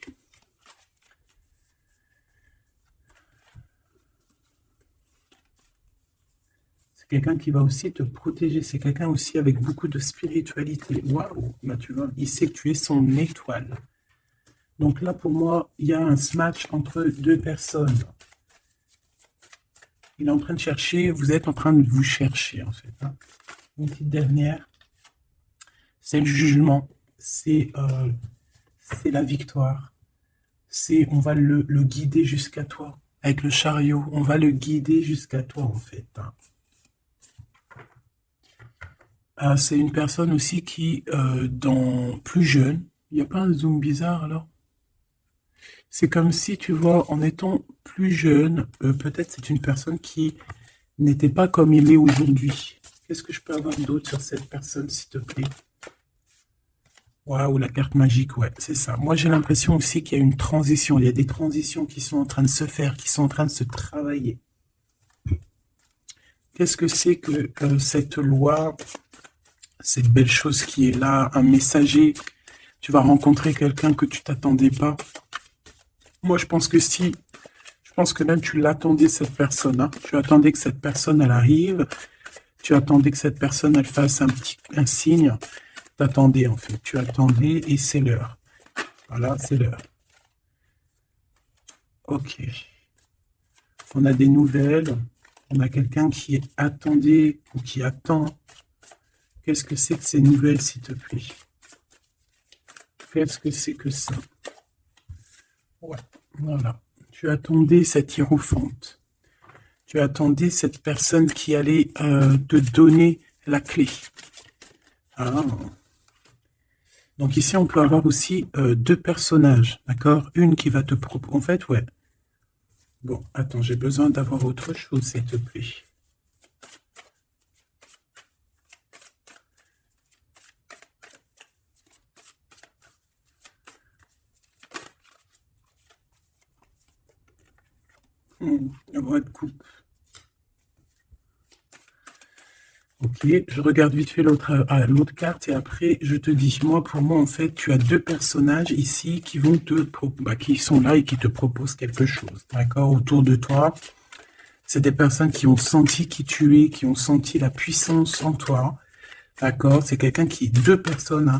Quelqu'un qui va aussi te protéger. C'est quelqu'un aussi avec beaucoup de spiritualité. Waouh, bah tu vois, il sait que tu es son étoile. Donc là, pour moi, il y a un match entre deux personnes. Il est en train de chercher, vous êtes en train de vous chercher, en fait. Hein. Une petite dernière. C'est le jugement. C'est la victoire. On va le guider jusqu'à toi. Avec le chariot, on va le guider jusqu'à toi, en fait. Hein. C'est une personne aussi qui, plus jeune, il n'y a pas un zoom bizarre alors? C'est comme si, tu vois, en étant plus jeune, peut-être c'est une personne qui n'était pas comme il est aujourd'hui. Qu'est-ce que je peux avoir d'autre sur cette personne, s'il te plaît? Waouh, la carte magique, ouais, c'est ça. Moi, j'ai l'impression aussi qu'il y a une transition. Il y a des transitions qui sont en train de se faire, qui sont en train de se travailler. Qu'est-ce que c'est que cette loi, cette belle chose qui est là, un messager, tu vas rencontrer quelqu'un que tu t'attendais pas. Moi, je pense que même tu l'attendais, cette personne. Hein. Tu attendais que cette personne, elle arrive. Tu attendais que cette personne, elle fasse un signe. T'attendais, en fait. Tu attendais et c'est l'heure. Voilà, c'est l'heure. Ok. On a des nouvelles. On a quelqu'un qui attendait ou qui attend. Qu'est-ce que c'est que ces nouvelles, s'il te plaît? Qu'est-ce que c'est que ça? Ouais, voilà. Tu attendais cette hiérophante. Tu attendais cette personne qui allait te donner la clé. Ah. Donc ici, on peut avoir aussi deux personnages, d'accord? Une qui va te proposer... En fait, ouais. Bon, attends, j'ai besoin d'avoir autre chose, s'il te plaît. Le roi de coupe. Ok, je regarde vite fait l'autre carte et après je te dis, pour moi en fait, tu as deux personnages ici qui vont qui sont là et qui te proposent quelque chose, d'accord, autour de toi. C'est des personnes qui ont senti qui tu es, qui ont senti la puissance en toi, d'accord. C'est quelqu'un deux personnes, hein,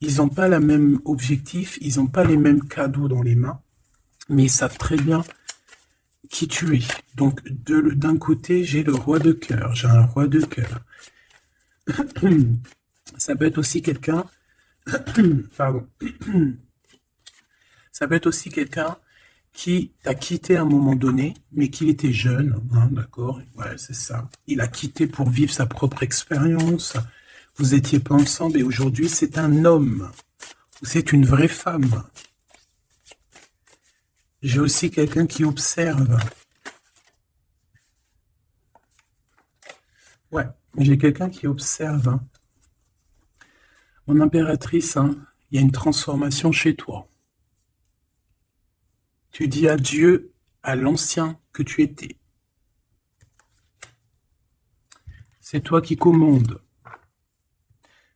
ils n'ont pas le même objectif, ils n'ont pas les mêmes cadeaux dans les mains, mais ils savent très bien qui tu es. Donc, d'un côté, j'ai le roi de cœur. J'ai un roi de cœur. Ça peut être aussi quelqu'un... Pardon. Ça peut être aussi quelqu'un qui t'a quitté à un moment donné, mais qu'il était jeune, hein, d'accord? Ouais, c'est ça. Il a quitté pour vivre sa propre expérience. Vous étiez pas ensemble et aujourd'hui, c'est un homme. C'est une vraie femme. J'ai aussi quelqu'un qui observe. Ouais, j'ai quelqu'un qui observe. Hein. Mon impératrice, hein, il y a une transformation chez toi. Tu dis adieu à l'ancien que tu étais. C'est toi qui commandes.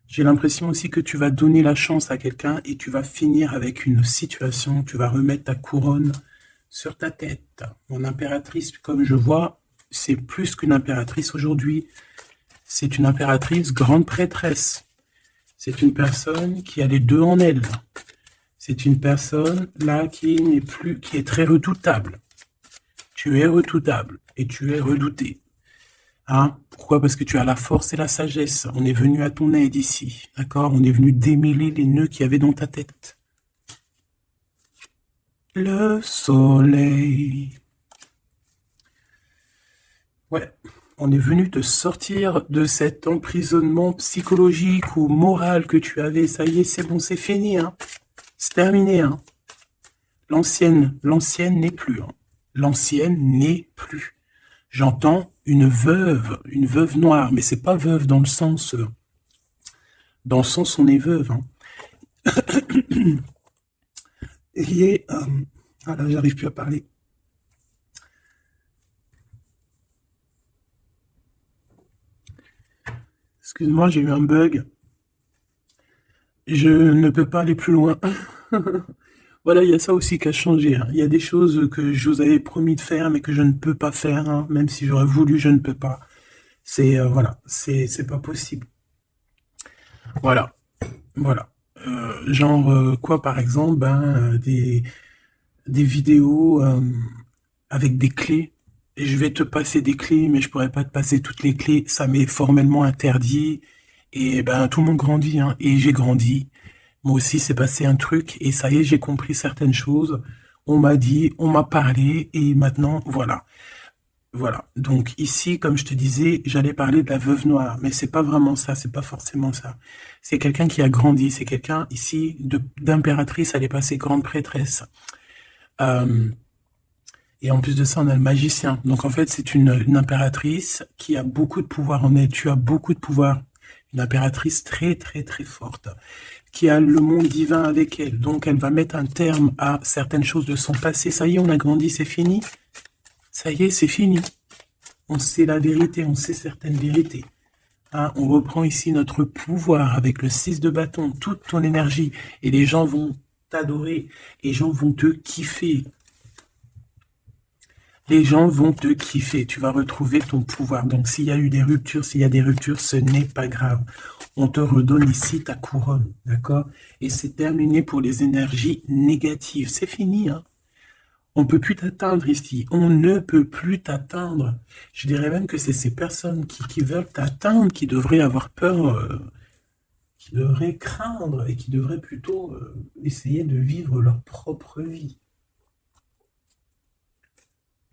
J'ai l'impression aussi que tu vas donner la chance à quelqu'un et tu vas finir avec une situation, tu vas remettre ta couronne sur ta tête. Mon impératrice, comme je vois, c'est plus qu'une impératrice aujourd'hui. C'est une impératrice grande prêtresse. C'est une personne qui a les deux en elle. C'est une personne là qui est très redoutable. Tu es redoutable et tu es redouté. Hein? Pourquoi? Parce que tu as la force et la sagesse. On est venu à ton aide ici. D'accord? On est venu démêler les nœuds qu'il y avait dans ta tête. Le soleil. Ouais. On est venu te sortir de cet emprisonnement psychologique ou moral que tu avais. Ça y est, c'est bon, c'est fini. Hein? C'est terminé. Hein? L'ancienne n'est plus. Hein? L'ancienne n'est plus. J'entends une veuve noire, mais c'est pas veuve dans le sens on est veuve. Hein. Et ah là, j'arrive plus à parler. Excuse-moi, j'ai eu un bug. Je ne peux pas aller plus loin. Voilà, il y a ça aussi qui a changé. Hein. Il y a des choses que je vous avais promis de faire, mais que je ne peux pas faire. Hein. Même si j'aurais voulu, je ne peux pas. C'est voilà, c'est pas possible. Voilà, voilà. Genre quoi, par exemple, des vidéos avec des clés. Et je vais te passer des clés, mais je pourrais pas te passer toutes les clés. Ça m'est formellement interdit. Et ben tout le monde grandit, hein. Et j'ai grandi. Moi aussi, c'est passé un truc. Et ça y est, j'ai compris certaines choses. On m'a dit, on m'a parlé. Et maintenant, voilà. Voilà. Donc ici, comme je te disais, j'allais parler de la veuve noire. Mais c'est pas vraiment ça. C'est pas forcément ça. C'est quelqu'un qui a grandi. C'est quelqu'un ici d'impératrice. Elle est passée grande prêtresse. Et en plus de ça, on a le magicien. Donc en fait, c'est une impératrice qui a beaucoup de pouvoir en elle. Tu as beaucoup de pouvoir. Une impératrice très, très, très forte, qui a le monde divin avec elle. Donc elle va mettre un terme à certaines choses de son passé. Ça y est, on a grandi, c'est fini. Ça y est, c'est fini. On sait la vérité, on sait certaines vérités. Hein, on reprend ici notre pouvoir avec le 6 de bâton, toute ton énergie. Et les gens vont t'adorer. Les gens vont te kiffer. Les gens vont te kiffer, tu vas retrouver ton pouvoir. Donc s'il y a eu des ruptures, s'il y a des ruptures, ce n'est pas grave. On te redonne ici ta couronne, d'accord? Et c'est terminé pour les énergies négatives. C'est fini, hein? On ne peut plus t'atteindre ici. On ne peut plus t'atteindre. Je dirais même que c'est ces personnes qui veulent t'atteindre, qui devraient avoir peur, qui devraient craindre et qui devraient plutôt essayer de vivre leur propre vie.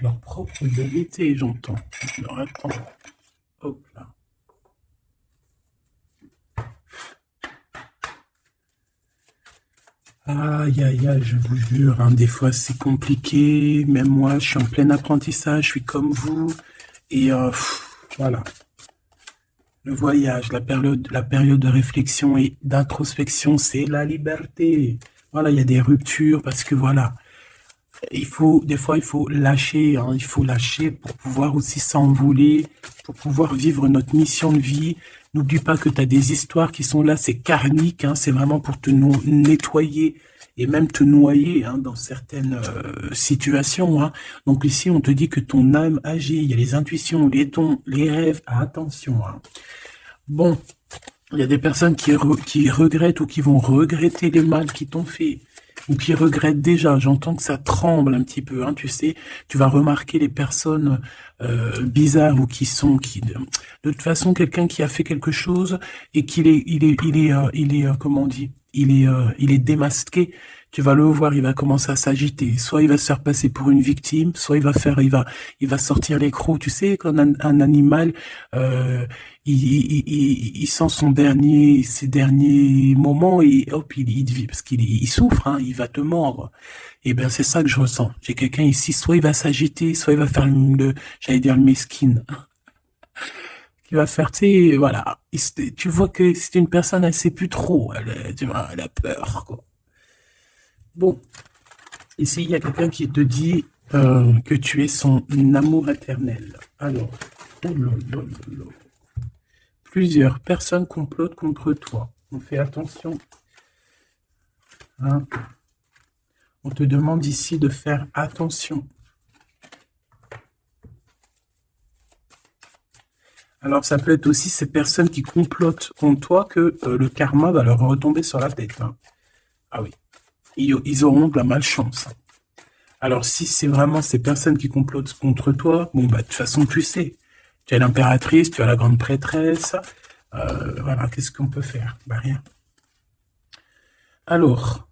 Leur propre vérité, j'entends. Alors, attends. Hop là. Aïe, aïe, aïe, je vous jure, hein, des fois c'est compliqué. Même moi, je suis en plein apprentissage, je suis comme vous. Et voilà. Le voyage, la période de réflexion et d'introspection, c'est la liberté. Voilà, il y a des ruptures parce que voilà. Des fois, il faut lâcher, hein, il faut lâcher pour pouvoir aussi s'envoler, pour pouvoir vivre notre mission de vie. N'oublie pas que tu as des histoires qui sont là, c'est karmique, hein, c'est vraiment pour te nettoyer et même te noyer hein, dans certaines situations. Hein. Donc ici, on te dit que ton âme agit, il y a les intuitions, les dons, les rêves, attention. Hein. Bon, il y a des personnes qui regrettent ou qui vont regretter les mal qu'ils t'ont fait. ou qui regrettent déjà. J'entends que ça tremble un petit peu, hein, tu sais. Tu vas remarquer les personnes bizarres ou de toute façon, quelqu'un qui a fait quelque chose et comment on dit, il est démasqué. Tu vas le voir, il va commencer à s'agiter. Soit il va se faire passer pour une victime, soit il va sortir les crocs. Tu sais, quand un animal, euh, il sent ses derniers moments et hop, il vit parce il souffre, hein, il va te mordre. Et ben, c'est ça que je ressens. J'ai quelqu'un ici, soit il va s'agiter, soit il va faire j'allais dire le mesquine, qui va faire, tu sais, voilà. Tu vois que c'est une personne, elle sait plus trop, tu vois, elle a peur, quoi. Bon, ici, il y a quelqu'un qui te dit que tu es son amour éternel. Alors, oh là là là là. Plusieurs personnes complotent contre toi. On fait attention, hein. On te demande ici de faire attention. Alors, ça peut être aussi ces personnes qui complotent contre toi que le karma va leur retomber sur la tête, hein. Ah oui, ils auront de la malchance. Alors, si c'est vraiment ces personnes qui complotent contre toi, bon, bah, de toute façon, tu sais. Tu as l'impératrice, tu as la grande prêtresse. Voilà, qu'est-ce qu'on peut faire? Bah, rien. Alors,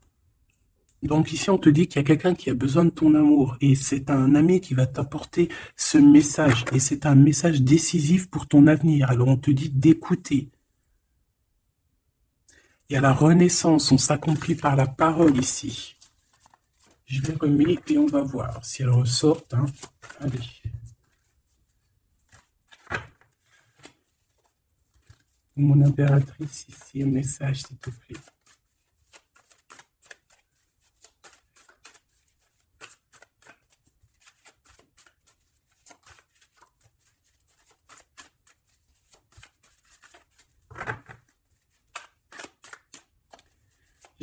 donc ici, on te dit qu'il y a quelqu'un qui a besoin de ton amour. Et c'est un ami qui va t'apporter ce message. Et c'est un message décisif pour ton avenir. Alors, on te dit d'écouter. Il y a la renaissance, on s'accomplit par la parole ici. Je l'ai remis et on va voir si elle ressort, hein. Allez. Mon impératrice ici, un message, s'il te plaît.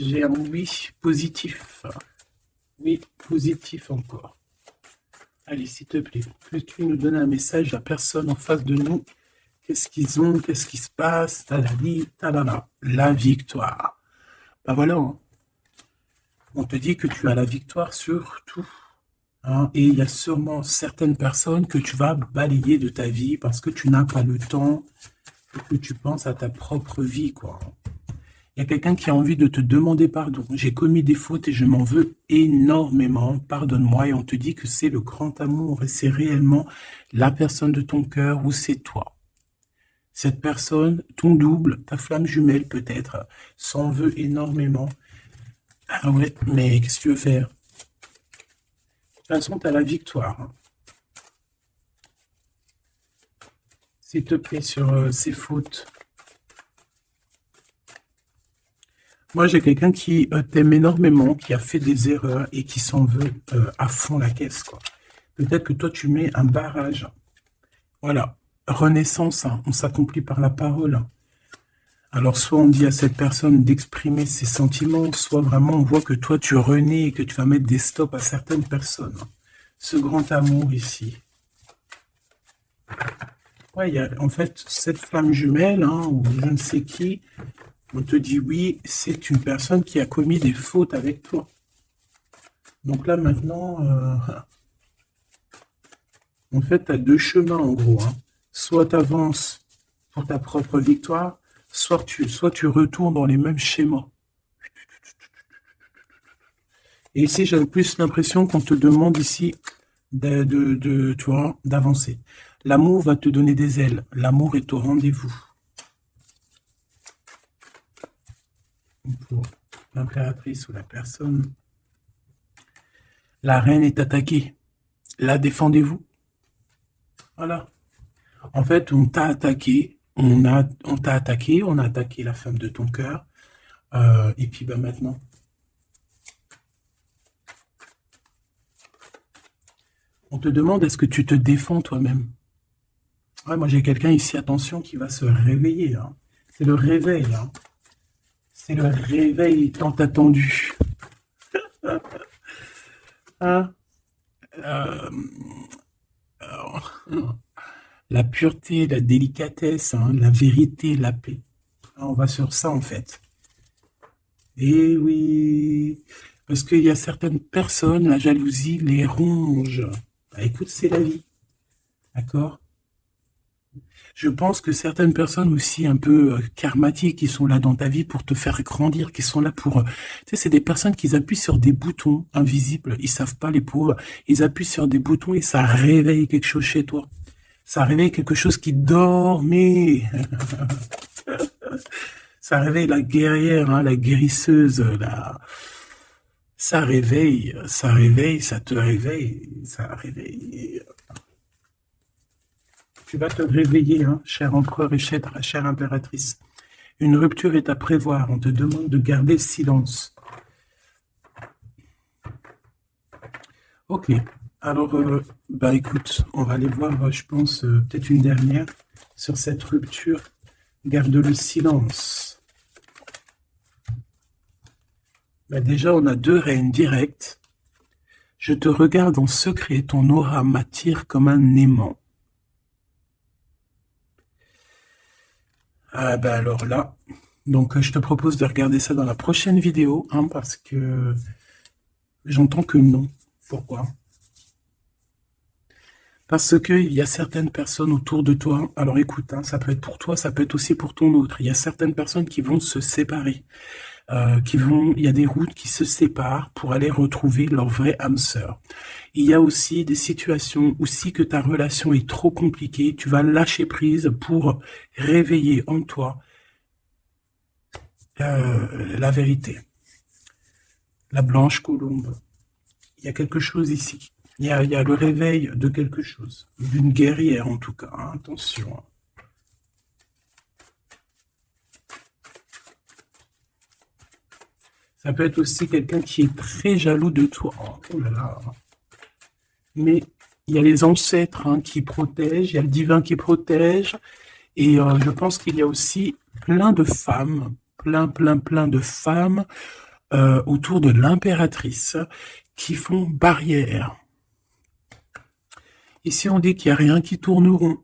J'ai un oui positif. Oui, positif encore. Allez, s'il te plaît, peux-tu nous donner un message à personne en face de nous? Qu'est-ce qu'ils ont? Qu'est-ce qui se passe? Talali, talala. La victoire. Ben voilà, hein. On te dit que tu as la victoire sur tout, hein. Et il y a sûrement certaines personnes que tu vas balayer de ta vie parce que tu n'as pas le temps et que tu penses à ta propre vie, quoi. Il y a quelqu'un qui a envie de te demander pardon. J'ai commis des fautes et je m'en veux énormément. Pardonne-moi. Et on te dit que c'est le grand amour et c'est réellement la personne de ton cœur ou c'est toi. Cette personne, ton double, ta flamme jumelle peut-être, s'en veut énormément. Ah ouais, mais qu'est-ce que tu veux faire? De toute façon, tu as la victoire, hein. S'il te plaît, sur ces fautes. Moi, j'ai quelqu'un qui t'aime énormément, qui a fait des erreurs et qui s'en veut à fond la caisse, quoi. Peut-être que toi, tu mets un barrage. Voilà. Renaissance, hein, on s'accomplit par la parole. Alors, soit on dit à cette personne d'exprimer ses sentiments, soit vraiment on voit que toi, tu renais et que tu vas mettre des stops à certaines personnes. Ce grand amour ici. Ouais, il y a en fait cette flamme jumelle, hein, ou je ne sais qui, on te dit oui, c'est une personne qui a commis des fautes avec toi. Donc là, maintenant, en fait, tu as deux chemins, en gros, hein. Soit tu avances pour ta propre victoire, soit tu retournes dans les mêmes schémas. Et ici, j'ai plus l'impression qu'on te demande ici tu vois, d'avancer. L'amour va te donner des ailes. L'amour est au rendez-vous. Pour l'impératrice ou la personne. La reine est attaquée. La défendez-vous. Voilà. En fait, on t'a attaqué. On t'a attaqué. On a attaqué la femme de ton cœur. Et puis, ben, maintenant. On te demande, est-ce que tu te défends toi-même? Ouais, moi, j'ai quelqu'un ici, attention, qui va se réveiller, hein. C'est le réveil, hein. C'est le réveil tant attendu. Hein? Alors, la pureté, la délicatesse, hein, la vérité, la paix. On va sur ça, en fait. Et oui. Parce qu'il y a certaines personnes, la jalousie les ronge. Bah, écoute, c'est la vie. D'accord? Je pense que certaines personnes aussi un peu karmatiques qui sont là dans ta vie pour te faire grandir, qui sont là pour... tu sais, c'est des personnes qui appuient sur des boutons invisibles. Ils savent pas, les pauvres. Ils appuient sur des boutons et ça réveille quelque chose chez toi. Ça réveille quelque chose qui dormait. Ça réveille la guerrière, hein, la guérisseuse, ça réveille, ça te réveille, ça réveille. Tu vas te réveiller, hein, cher empereur et chère impératrice. Une rupture est à prévoir. On te demande de garder le silence. Ok. Alors, bah écoute, on va aller voir, je pense, peut-être une dernière sur cette rupture. Garde le silence. Bah déjà, on a 2 reines directes. Je te regarde en secret, ton aura m'attire comme un aimant. Ah bah alors là, donc je te propose de regarder ça dans la prochaine vidéo, hein, parce que j'entends que non. Pourquoi? Parce qu'il y a certaines personnes autour de toi, alors écoute, hein, ça peut être pour toi, ça peut être aussi pour ton autre. Il y a certaines personnes qui vont se séparer, il y a des routes qui se séparent pour aller retrouver leur vraie âme sœur. Il y a aussi des situations où si que ta relation est trop compliquée, tu vas lâcher prise pour réveiller en toi la vérité. La blanche colombe. Il y a quelque chose ici. Il y a le réveil de quelque chose, d'une guerrière en tout cas, hein, attention. Ça peut être aussi quelqu'un qui est très jaloux de toi. Oh là là. Mais il y a les ancêtres, hein, qui protègent, il y a le divin qui protège, et je pense qu'il y a aussi plein de femmes, plein de femmes autour de l'impératrice qui font barrière. Ici, on dit qu'il n'y a rien qui tourne rond.